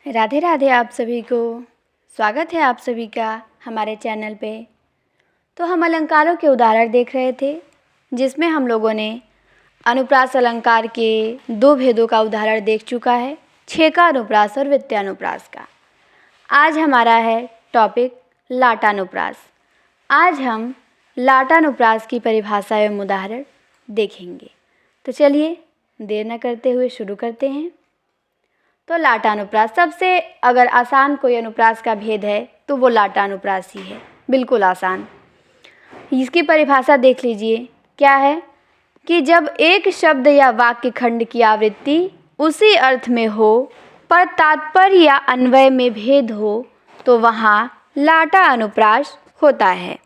राधे राधे आप सभी को। स्वागत है आप सभी का हमारे चैनल पे। तो हम अलंकारों के उदाहरण देख रहे थे, जिसमें हम लोगों ने अनुप्रास अलंकार के दो भेदों का उदाहरण देख चुका है, छेका अनुप्रास और व्यत्यानुप्रास का। आज हमारा है टॉपिक लाटानुप्रास। आज हम लाटानुप्रास की परिभाषा एवं उदाहरण देखेंगे। तो चलिए देर न करते हुए शुरू करते हैं। तो लाटानुप्रास, सबसे अगर आसान कोई अनुप्रास का भेद है तो वो लाटानुप्रास ही है, बिल्कुल आसान। इसकी परिभाषा देख लीजिए, क्या है कि जब एक शब्द या वाक्य खंड की आवृत्ति उसी अर्थ में हो पर तात्पर्य या अन्वय में भेद हो तो वहाँ लाटा अनुप्रास होता है।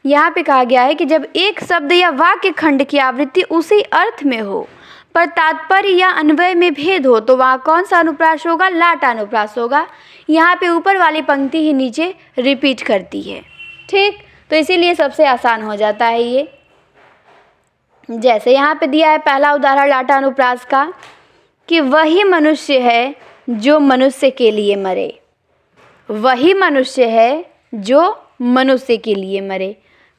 यहाँ पे कहा गया है कि जब एक शब्द या वाक्य खंड की आवृत्ति उसी अर्थ में हो पर तात्पर्य या अन्वय में भेद हो तो वहाँ कौन सा अनुप्रास होगा? लाटानुप्रास होगा। यहाँ पे ऊपर वाली पंक्ति ही नीचे रिपीट करती है, ठीक। तो इसीलिए सबसे आसान हो जाता है ये। जैसे यहाँ पे दिया है पहला उदाहरण लाटानुप्रास का कि वही मनुष्य है जो मनुष्य के लिए मरे। वही मनुष्य है जो मनुष्य के लिए मरे।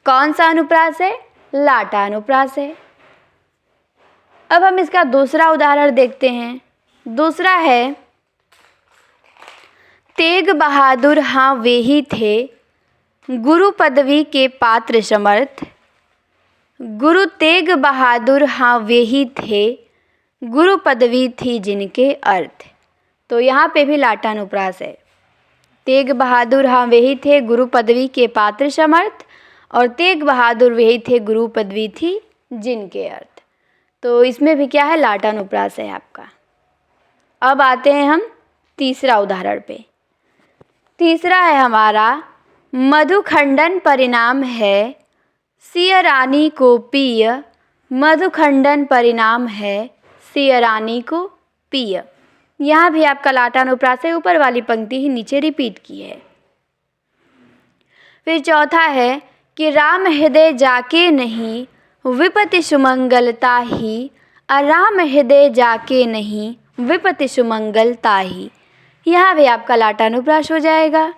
कौन सा अनुप्रास है? लाटानुप्रास है। अब हम इसका दूसरा उदाहरण देखते हैं। दूसरा है तेग बहादुर हाँ वे ही थे गुरु पदवी के पात्र समर्थ। गुरु तेग बहादुर हाँ वे ही थे गुरु पदवी थी जिनके अर्थ। तो यहाँ पे भी लाटानुप्रास है। तेग बहादुर हाँ वे ही थे गुरु पदवी के पात्र समर्थ और तेग बहादुर वे ही थे गुरु पदवी थी जिनके अर्थ। तो इसमें भी क्या है? लाटानुप्रास है आपका। अब आते हैं हम तीसरा उदाहरण पे। तीसरा है हमारा मधुखंडन परिणाम है सिय रानी को पिय। मधुखंडन परिणाम है सिय रानी को पिय। यहाँ भी आपका लाटानुप्रास है, ऊपर वाली पंक्ति ही नीचे रिपीट की है। फिर चौथा है कि राम हृदय जाके नहीं विपति सुमंगलता ही। राम हृदय जाके नहीं विपति सुमंगलता ही। यहाँ भी आपका लाटानुप्रास हो जाएगा।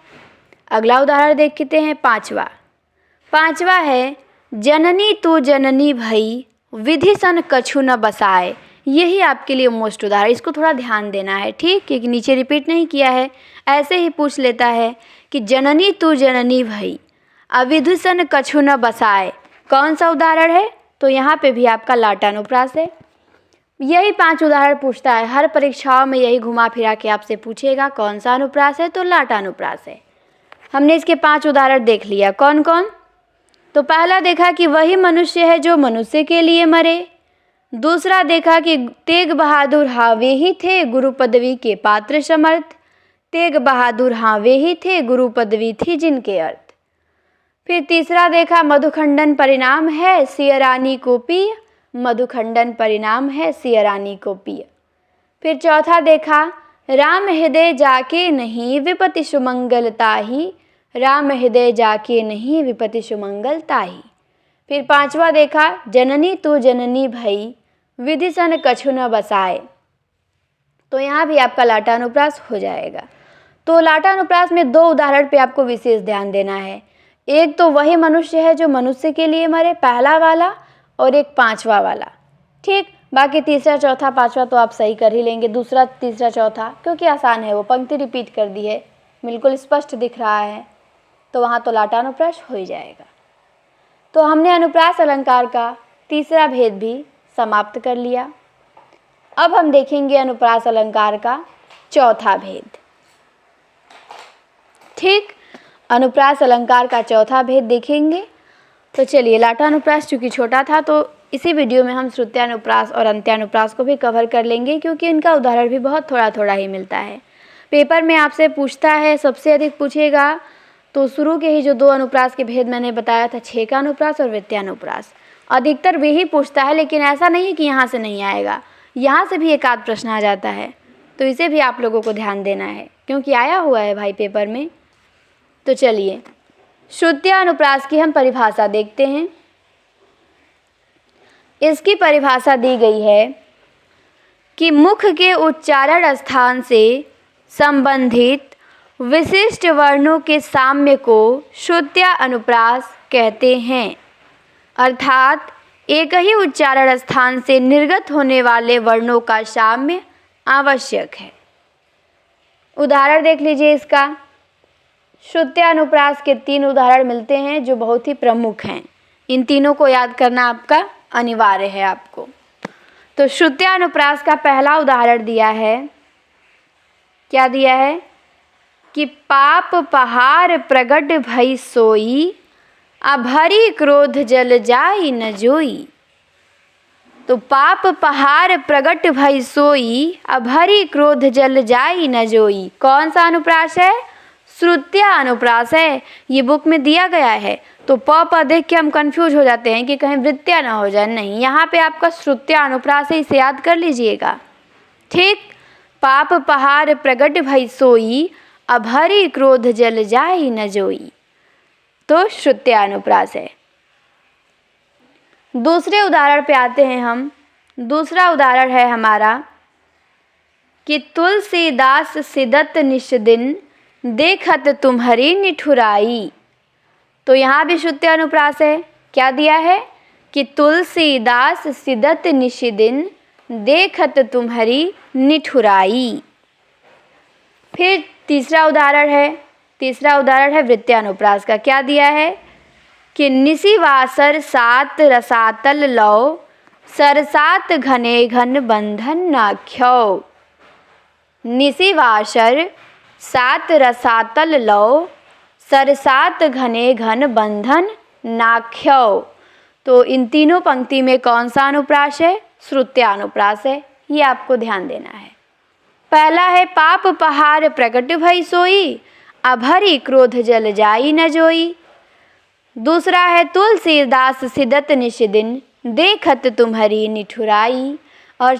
अगला उदाहरण देखते हैं पांचवा है जननी तू जननी भई विधि सन कछु न बसाए। यही आपके लिए मोस्ट उदाहरण। इसको थोड़ा ध्यान देना है, ठीक, क्योंकि नीचे रिपीट नहीं किया है, ऐसे ही पूछ लेता है कि जननी तू जननी भई अविधि सन कछु न बसाए। कौन सा उदाहरण है? तो यहाँ पे भी आपका लाटानुप्रास है। यही 5 उदाहरण पूछता है, हर परीक्षाओं में यही घुमा फिरा के आपसे पूछेगा कौन सा अनुप्रास है, तो लाटानुप्रास है। हमने इसके 5 उदाहरण देख लिया। कौन कौन? तो पहला देखा कि वही मनुष्य है जो मनुष्य के लिए मरे। दूसरा देखा कि तेग बहादुर हाँ वे ही थे गुरु पदवी के पात्र समर्थ। तेग बहादुर हाँ वे ही थे गुरु पदवी थी जिनके अर्थ। फिर तीसरा देखा मधुखंडन परिणाम है सिय रानी को पिय। मधुखंडन परिणाम है सिय रानी को पिय। फिर चौथा देखा राम हृदय जाके नहीं विपति सुमंगलता ही। राम हृदय जाके नहीं विपति सुमंगलता ही। फिर पांचवा देखा जननी तू जननी भई विधि सन कछु न बसाए। तो यहाँ भी आपका लाटानुप्रास हो जाएगा। तो लाटानुप्रास में 2 उदाहरण पे आपको विशेष ध्यान देना है। एक तो वही मनुष्य है जो मनुष्य के लिए मरे, पहला वाला, और एक 5वां वाला, ठीक। बाकी तीसरा चौथा 5वां तो आप सही कर ही लेंगे। दूसरा तीसरा चौथा क्योंकि आसान है, वो पंक्ति रिपीट कर दी है, बिल्कुल स्पष्ट दिख रहा है, तो वहाँ तो लाटानुप्रास हो ही जाएगा। तो हमने अनुप्रास अलंकार का तीसरा भेद भी समाप्त कर लिया। अब हम देखेंगे अनुप्रास अलंकार का चौथा भेद, ठीक। अनुप्रास अलंकार का चौथा भेद देखेंगे। तो चलिए, लाटानुप्रास चूँकि छोटा था तो इसी वीडियो में हम श्रुत्यानुप्रास और अंत्यानुप्रास को भी कवर कर लेंगे, क्योंकि इनका उदाहरण भी बहुत थोड़ा थोड़ा ही मिलता है। पेपर में आपसे पूछता है, सबसे अधिक पूछेगा तो शुरू के ही जो 2 अनुप्रास के भेद मैंने बताया था, छेका अनुप्रास और व्यत्यानुप्रास, अधिकतर वे ही पूछता है। लेकिन ऐसा नहीं है कि यहाँ से नहीं आएगा, यहाँ से भी एक आध प्रश्न आ जाता है, तो इसे भी आप लोगों को ध्यान देना है, क्योंकि आया हुआ है भाई पेपर में। तो चलिए, श्रुत्यानुप्रास की हम परिभाषा देखते हैं। इसकी परिभाषा दी गई है कि मुख के उच्चारण स्थान से संबंधित विशिष्ट वर्णों के साम्य को श्रुत्यानुप्रास कहते हैं, अर्थात एक ही उच्चारण स्थान से निर्गत होने वाले वर्णों का साम्य आवश्यक है। उदाहरण देख लीजिए इसका। श्रुत्यानुप्रास के 3 उदाहरण मिलते हैं जो बहुत ही प्रमुख हैं। इन तीनों को याद करना आपका अनिवार्य है आपको। तो श्रुत्यानुप्रास का पहला उदाहरण दिया है, क्या दिया है कि पाप पहाड़ प्रगट भई सोई, अभरी क्रोध जल जाई न जोई। तो पाप पहाड़ प्रगट भई सोई, अभरी क्रोध जल जाई न जोई। कौन सा अनुप्रास है? श्रुत्यानुप्रास है। ये बुक में दिया गया है। तो प देख के हम कंफ्यूज हो जाते हैं कि कहीं वृत्त्या ना हो जाए। नहीं, यहाँ पे आपका श्रुत्यानुप्रास है, इसे याद कर लीजिएगा। ठीक, पाप पहाड़ प्रगट भई सोई, अभरी क्रोध जल जाई न जोई। तो श्रुत्यानुप्रास है। दूसरे उदाहरण पे आते हैं हम। दूसरा उदाहरण है हमारा कि तुलसीदास सिदत निश दिन, देखत तुम्हारी निठुराई। तो यहाँ भी श्रुत्यानुप्रास है। क्या दिया है कि तुलसीदास सिदत निश दिन, देखत तुम्हारी निठुराई। फिर तीसरा उदाहरण है वृत्त्यानुप्रास का। क्या दिया है कि निशिवासर सात रसातल लौ, सरसात घने घन बंधन नाख्यो। निशिवासर सात रसातल लौ, सरसात घने घन बंधन नाख्यो। तो इन तीनों पंक्ति में कौन सा अनुप्रास है? श्रुत्यानुप्रास है। ये आपको ध्यान देना है। पहला है पाप पहाड़ प्रगट भई सोई, अभरी क्रोध जल जाई न जोई। दूसरा है तुलसीदास सिदत निश दिन, देखत तुम्हारी निठुराई। और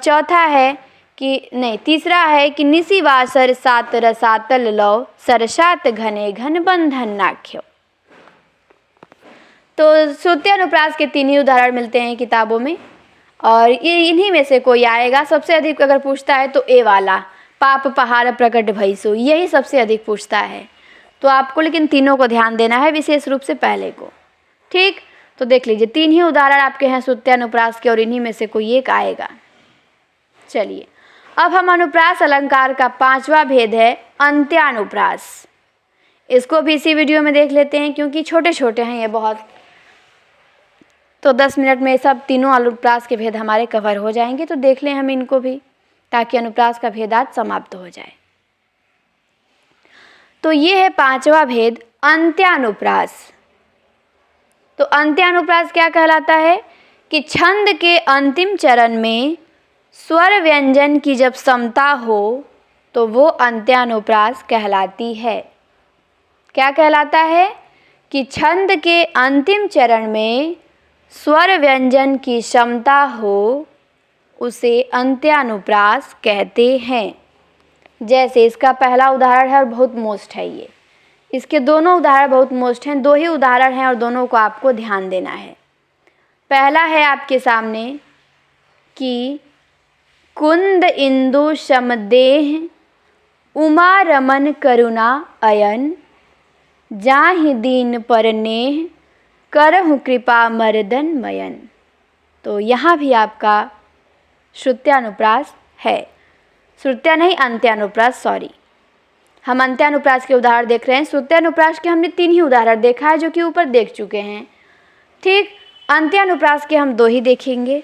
तीसरा है कि निशिवासर सात रसातल लौ, सरसात घने घन बंधन नाख्यो। तो श्रुत्यानुप्रास के 3 ही उदाहरण मिलते हैं किताबों में, और इन्हीं में से कोई आएगा। सबसे अधिक अगर पूछता है तो ए वाला, पाप पहाड़ प्रकट भई सो, यही सबसे अधिक पूछता है। तो आपको लेकिन तीनों को ध्यान देना है, विशेष रूप से पहले को। ठीक, तो देख लीजिए 3 ही उदाहरण आपके हैं श्रुत्यानुप्रास के, और इन्हीं में से कोई एक आएगा। चलिए, अब हम अनुप्रास अलंकार का 5वां भेद है अंत्यानुप्रास। इसको भी इसी वीडियो में देख लेते हैं, क्योंकि छोटे छोटे हैं ये बहुत। तो 10 मिनट में सब तीनों अनुप्रास के भेद हमारे कवर हो जाएंगे। तो देख लें हम इनको भी, ताकि अनुप्रास का भेद आज समाप्त हो जाए। तो ये है 5वां भेद अंत्यानुप्रास। तो अंत्यानुप्रास क्या कहलाता है कि छंद के अंतिम चरण में स्वर व्यंजन की जब समता हो तो वो अंत्यानुप्रास कहलाती है। क्या कहलाता है कि छंद के अंतिम चरण में स्वर व्यंजन की समता हो, उसे अंत्यानुप्रास कहते हैं। जैसे इसका पहला उदाहरण है और बहुत मोस्ट है ये। इसके दोनों उदाहरण बहुत मोस्ट हैं। 2 ही उदाहरण हैं और दोनों को आपको ध्यान देना है। पहला है आपके सामने कि कुंद इंदु समदेह, उमा रमन करुणा अयन, जाहि दीन पर नेह, करहु कृपा मर्दन मयन। तो यहाँ भी आपका श्रुत्यानुप्रास है। श्रुत्या नहीं, अंत्यानुप्रास, सॉरी। हम अंत्यानुप्रास के उदाहरण देख रहे हैं। श्रुत्यानुप्रास के हमने 3 ही उदाहरण देखा है, जो कि ऊपर देख चुके हैं। ठीक, अंत्यानुप्रास के हम 2 ही देखेंगे,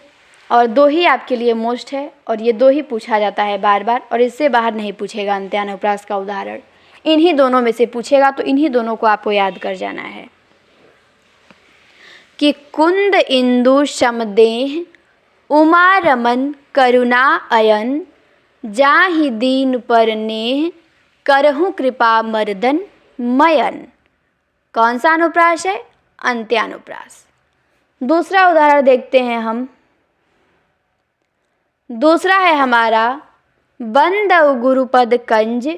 और 2 ही आपके लिए मोस्ट है, और ये 2 ही पूछा जाता है बार बार, और इससे बाहर नहीं पूछेगा अंत्यानुप्रास का उदाहरण। इन्हीं दोनों में से पूछेगा, तो इन्हीं दोनों को आपको याद कर जाना है कि कुंद इंदु समदेह, उमा रमन करुणा अयन, जाहि दीन पर नेह, करहु कृपा मर्दन मयन। कौन सा अनुप्रास है? अंत्यानुप्रास। दूसरा उदाहरण देखते हैं हम। दूसरा है हमारा बंदौ गुरुपद कंज,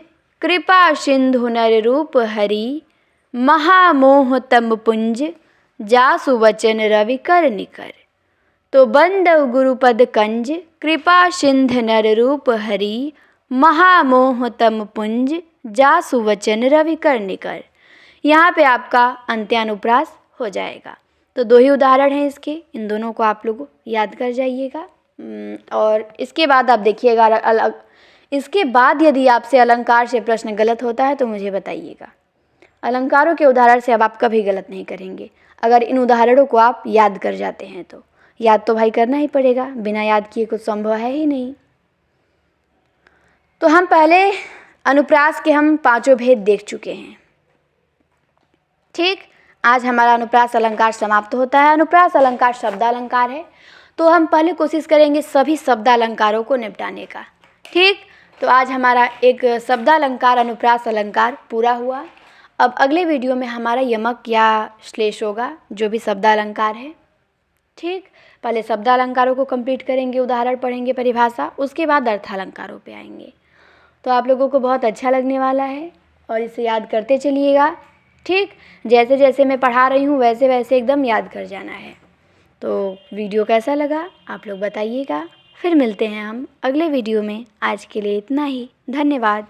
कृपा सिंधु नर रूप हरि, महामोह तम पुंज, जासु वचन रवि कर निकर। तो बंदौ गुरुपद कंज, कृपा सिंधु नर रूप हरि, महामोहतम पुंज जासु वचन रवि कर निकर। यहाँ पे आपका अंत्यानुप्रास हो जाएगा। तो 2 ही उदाहरण हैं इसके, इन दोनों को आप लोग याद कर जाइएगा। और इसके बाद आप देखिएगा, इसके बाद यदि आपसे अलंकार से प्रश्न गलत होता है तो मुझे बताइएगा। अलंकारों के उदाहरण से अब आप कभी गलत नहीं करेंगे अगर इन उदाहरणों को आप याद कर जाते हैं तो। याद तो भाई करना ही पड़ेगा, बिना याद किए कुछ संभव है ही नहीं। तो हम पहले अनुप्रास के हम 5 भेद देख चुके हैं। ठीक, आज हमारा अनुप्रास अलंकार समाप्त होता है। अनुप्रास अलंकार शब्दालंकार है, तो हम पहले कोशिश करेंगे सभी शब्दालंकारों को निपटाने का। ठीक, तो आज हमारा एक शब्दालंकार अनुप्रास अलंकार पूरा हुआ। अब अगले वीडियो में हमारा यमक या श्लेष होगा, जो भी शब्दालंकार है। ठीक, पहले शब्दालंकारों को कंप्लीट करेंगे, उदाहरण पढ़ेंगे, परिभाषा, उसके बाद अर्थालंकारों पे आएंगे। तो आप लोगों को बहुत अच्छा लगने वाला है और इसे याद करते चलिएगा। ठीक, जैसे जैसे मैं पढ़ा रही हूँ वैसे वैसे एकदम याद कर जाना है। तो वीडियो कैसा लगा आप लोग बताइएगा। फिर मिलते हैं हम अगले वीडियो में। आज के लिए इतना ही, धन्यवाद।